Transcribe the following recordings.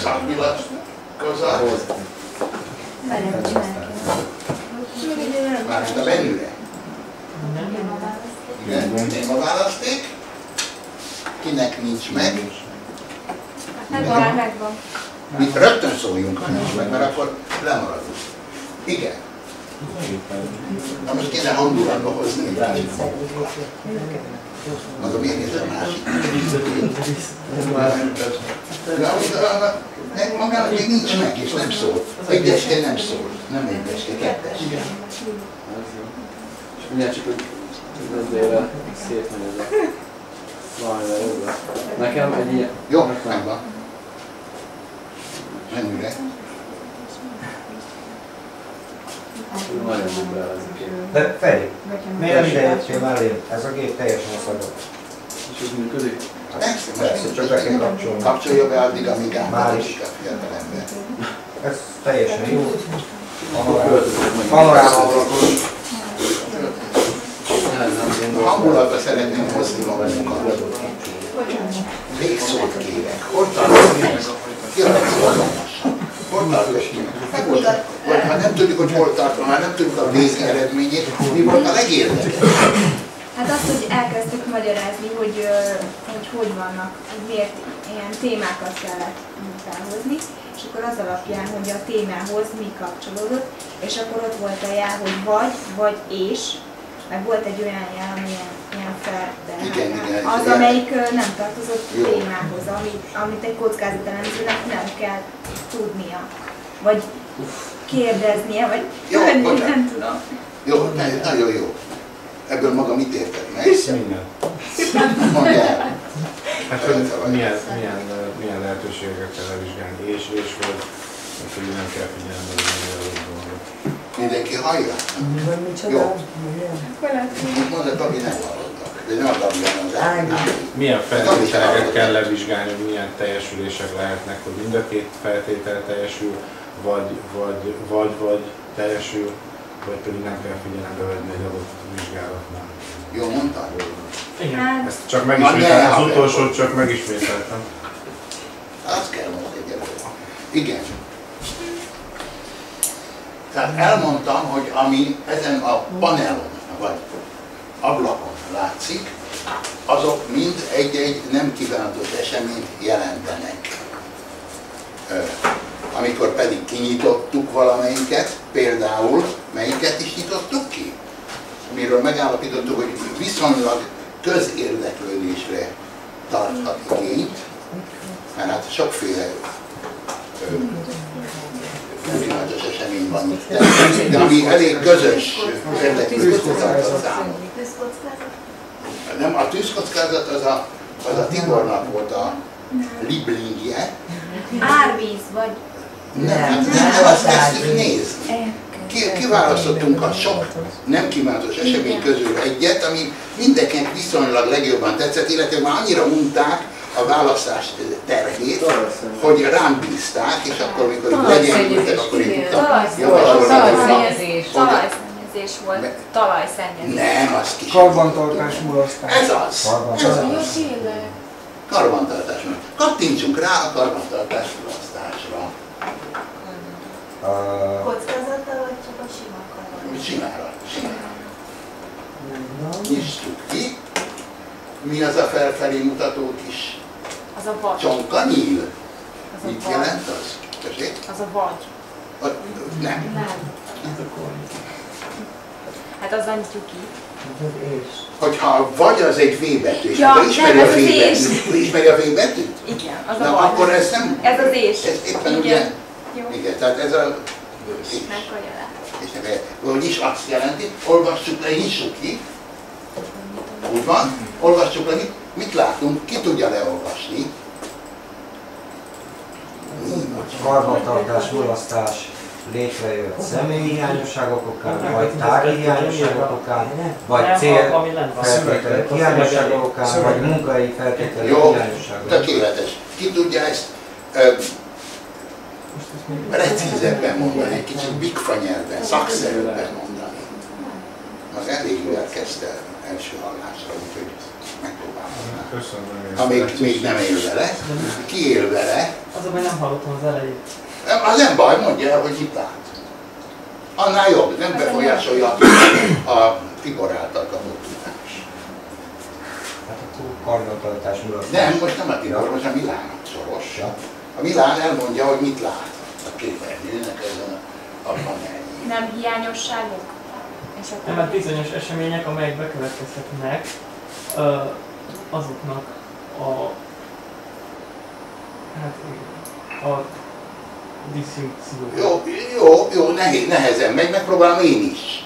Szagnyilatkozat. Mármint a menüre. Igen, témaválaszték. Kinek nincs meg? Megvan. Mi rögtön szóljunk, ha nincs meg, mert akkor lemaradunk. Igen. Na most kéne hangulatba hozni egy másik hangulatba. Maga miért néz a másik? Magának még nincs meg, és nem szól. Egyeske nem szól. Nem egyeske, ketteske. És mindjárt csak úgy döntőre szép megy ez a valamivel jobban. Nekem egy ilyen... Jó, megvan. Mennyire? Nagyon liberál ez a kép. De Feri, miért nem ide jöttél mellé? Ez a gép teljesen szagott. És ez működik? Persze, csak be kell kapcsolni. Kapcsolja be addig, amíg átadásik a fiatalember. Ez teljesen jó. Panorámablakos. Hangulatba szeretném hozni magunkat. Végszót kérek. Hol tartunk? Kérlek szólatosan. Hol tartunk? Vagy ha nem tudjuk, hogy hol tartunk, ha nem tudjuk a végeredményét, mi volt a legérdekesebb? Hát azt, hogy elkezdtük magyarázni, hogy vannak, miért ilyen témákat kellett felhozni, és akkor az alapján, hogy a témához mi kapcsolódott, és akkor ott volt a jel, hogy vagy és, meg volt egy olyan jel, ami ilyen fel, de az, amelyik nem tartozott a témához, amit egy kockázatelemzőnek nem kell tudnia, vagy kérdeznie, vagy jönni, nem tudom. Jó, nagyon jó. Ebből maga mit érted meg? Minden. Mondja el. Hát, hogy milyen lehetőségeket kell vizsgálni, és volt, hogy nem kell figyelembe venni. Mindenki hallja? Jó. Mondod, Gabi nem hallottak. De nem a Gabi, hanem az milyen feltételeket kell levizsgálni, hogy milyen teljesülések lehetnek, hogy mind a két feltétel teljesül, vagy teljesül, vagy pedig nem kell figyelembe venni egy adott vizsgálatnál. Jó mondtad? Igen. Ezt csak megismételtem, az utolsót csak megismételtem. Azt kell mondani egyelőre. Igen. Tehát elmondtam, hogy ami ezen a panelon, vagy ablakon látszik, azok mind egy-egy nem kívánatos eseményt jelentenek. Amikor pedig kinyitottuk valamelyiket, például melyiket is nyitottuk ki? Amiről megállapítottuk, hogy viszonylag közérdeklődésre tarthat igényt, mert hát sokféle kívánatos esemény van itt, de ami elég közös érdeklődést tartott számot. Nem, a tűzkockázat az a Tibornak volt a Lieblingje. Árvíz vagy? Nem, azt kezdjük nézni. Kiválasztottunk a sok nem kívánatos esemény közül egyet, ami mindenkinek viszonylag legjobban tetszett, illetve már annyira unták a választás terhét, hogy rám bízták, és akkor, mikor legyenültek, akkor én tudtam javasolni. Talajszennyezés volt. Talajszennyezés. Nem, az kis. Karbantartás mulasztás. Ez az. Karbantartás. Kattintsunk rá a karbantartás mulasztásra. Kockázata vagy csak a sima karbantartás? Simára. Nyissuk ki. Mi az a felfelé mutató kis Az a vagy. csonka nyíl? Az a Mit vagy. jelent az? Tessék? Az a vagy. Nem. Hát az nyitjuk ki. Hogyha vagy az egy V betű, és Ja, akkor ismeri nem, a ez V az és. betűt, ismeri a V betűt? Igen, az a Na, vagy. akkor ez nem... Ez az és. Ez éppen igen. ugye... Jó. Igen, tehát ez a... Megkapja le. Vagyis azt jelenti, olvassuk le, nyissuk ki. Úgy van, olvassuk le, mit látunk, ki tudja leolvasni? Karbantartás, mulasztás létrejött személyi hiányosságok okán, vagy tárgyi hiányosságok okán, vagy célfeltételek hiányosságok okán, vagy munkai feltételek hiányosságok okán. Tökéletes. Ki tudja ezt precízebben mondani, egy kicsit bigfa nyelven, szakszerűbben mondani. Az elég jól kezdte első hallásra, úgyhogy megpróbálhatnám. Köszönöm. Ha még nem él vele, ki él vele? Az, hogy nem hallottam az elejét. Az nem baj, mondja el, hogy mit lát. Annál jobb, nem befolyásolja a Tibor által kapott tudás. Hát akkor karbantartás mulasztás. Nem, most nem a Tibor, most a Milán szoros. A Milán elmondja, hogy mit lát a képernyőnek ezen a panelnyén. Nem hiányosságok? Nem, mert bizonyos események, amelyek bekövetkezhetnek, azoknak a diszjunkció. Jó, nehezen megy, megpróbálom én is.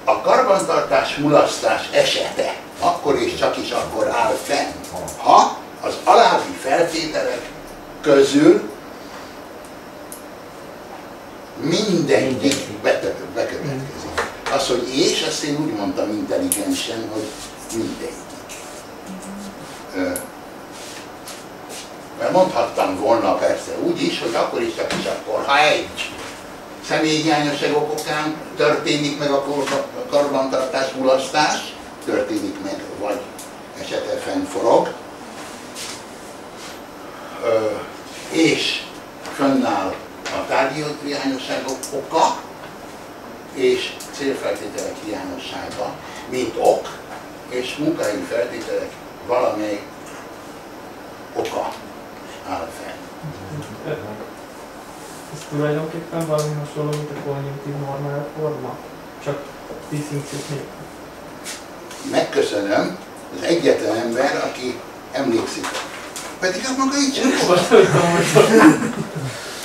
A karbantartás mulasztás esete akkor és csak is akkor áll fenn, ha az alábbi feltételek közül mindegyik bekövetkezik. Az, hogy és, azt én úgy mondtam intelligensen, hogy mindegyik. Mert mondhattam volna persze úgy is, hogy akkor is csak is akkor, ha egy személyhiányosság okokán történik meg a karbantartás mulasztás, történik meg, vagy esete fennforog, és fönnáll a tárgyi hiányosságok oka, és célfeltételek hiányossága, mint ok, és munkahelyi feltételek valamely oka áll fenn. Ez tulajdonképpen valami hasonló, mint a konjunktív normál forma, csak diszjunkciók nélkül. Megköszönöm, az egyetlen ember, aki emlékszik. Pedig az maga így sem.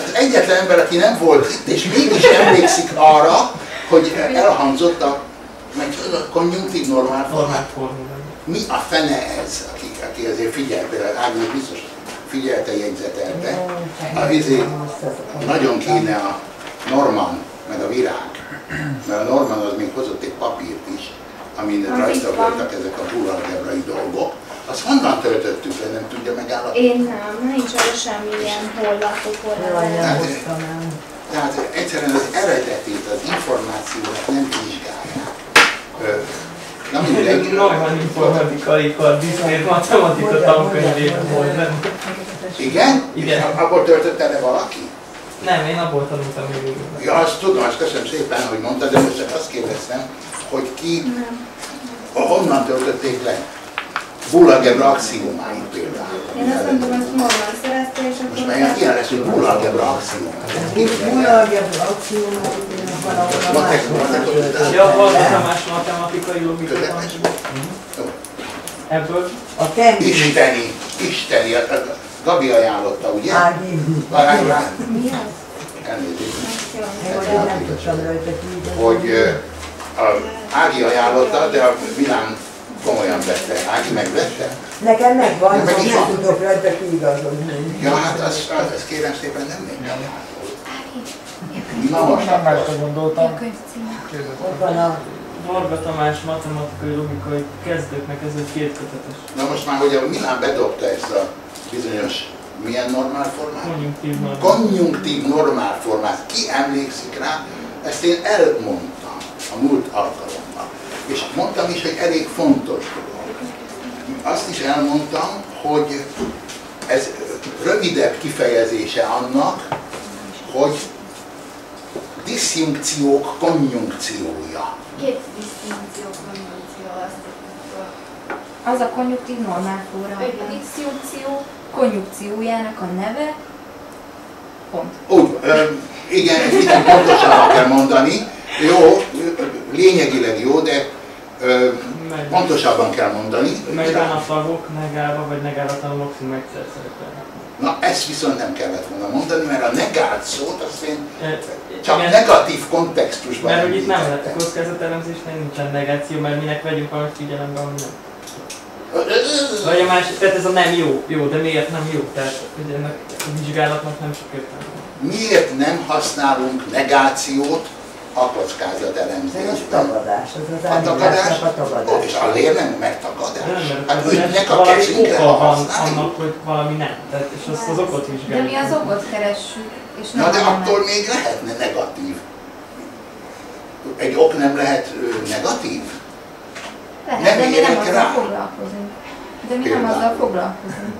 Az egyetlen ember, aki nem volt itt, és mégis emlékszik arra, hogy elhangzott a konjunktív normál forma. Mi a fene ez, aki azért figyel, például Ágnes biztos figyelte, jegyzetelte. Nagyon kéne a Norman, meg a Virág, mert a Norman az még hozott egy papírt is, amin rajta voltak ezek a bullalgebrai dolgok. Azt honnan töltöttük le, nem tudja megállapítani? Én nem, nincs arra semmilyen honlapok, Tehát egyszerűen az eredetét, az információt nem vizsgálják. Na mindegy. Norman informatikai kar, diszmért matematika tankönyvében volt. Igen? Igen. Abból töltötte le valaki? Nem, én abból tanultam még. Ja, azt tudom, azt köszönöm szépen, hogy mondtad, de most csak azt kérdeztem, hogy ki, honnan töltötték le? Bullalgebra axiomáit például. Én azt mondom, hogy Norman szerezte, és akkor... Most már ilyen lesz, hogy Bullalgebra axiomáit. Bullalgebra axiomáit valahol a másodban. Ja, van a Tamás matematikai logika tanulmány. Ebből a Isteni, Gabi ajánlotta, ugye? Ági. Mi az? Elnézést. Nem tudtam rajta kívül. Hogy Ági ajánlotta, de a Milán komolyan vette. Ági megvette? Nekem megvan, meg hogy is nem van. tudok rajta kiigazodni. Ja, hát azt kérem szépen nem még ajánlott. Na most Nem másra gondoltam. Ott van a... Varga Tamás matematikai logikai kezdőknek ez egy kétkötetes. Na most már, hogy a Milán bedobta ezt a bizonyos milyen normálformát? Konjunktív normálformát. Ki emlékszik rá? Ezt én elmondtam a múlt alkalommal. És mondtam is, hogy elég fontos dolog. Azt is elmondtam, hogy ez rövidebb kifejezése annak, hogy diszjunkciók konjunkciója. Két diszjunkció, konjunkció, Az a konjunktív normálforma. A diszjunkció konjunkciójának a neve. Pont. Úgy, igen, itt pontosabban kell mondani. Jó, lényegileg jó, de pontosabban kell mondani. Melyben a tagok negálva vagy negálatlanul maximum egyszer szerepelnek. Na, ezt viszont nem kellett volna mondani, mert a negált szót azt én csak igen, negatív kontextusban mert hogy itt nem lehet említettem. kockázatelemzésnél nincsen negáció, mert minek vegyünk valamit figyelembe, ami nem. Vagy a másik, tehát ez a nem jó, de miért nem jó? Tehát ugye ennek a vizsgálatnak nem sok értelme. Miért nem használunk negációt a kockázatelemzésben? Ez a tagadás, az A tagadás? a tagadás. És a lér nem megtagadás? Hát ütnek a valami kezünkre, oka ha van használjuk. annak, hogy valami nem. Tehát, és azt az okot De vizsgáljuk. mi az okot keressük, és nem Na de a nemet. attól még lehetne negatív. Egy ok nem lehet negatív? Lehet, Nem de mi nem érek azzal rá. foglalkozunk. De mi Például. nem azzal foglalkozunk.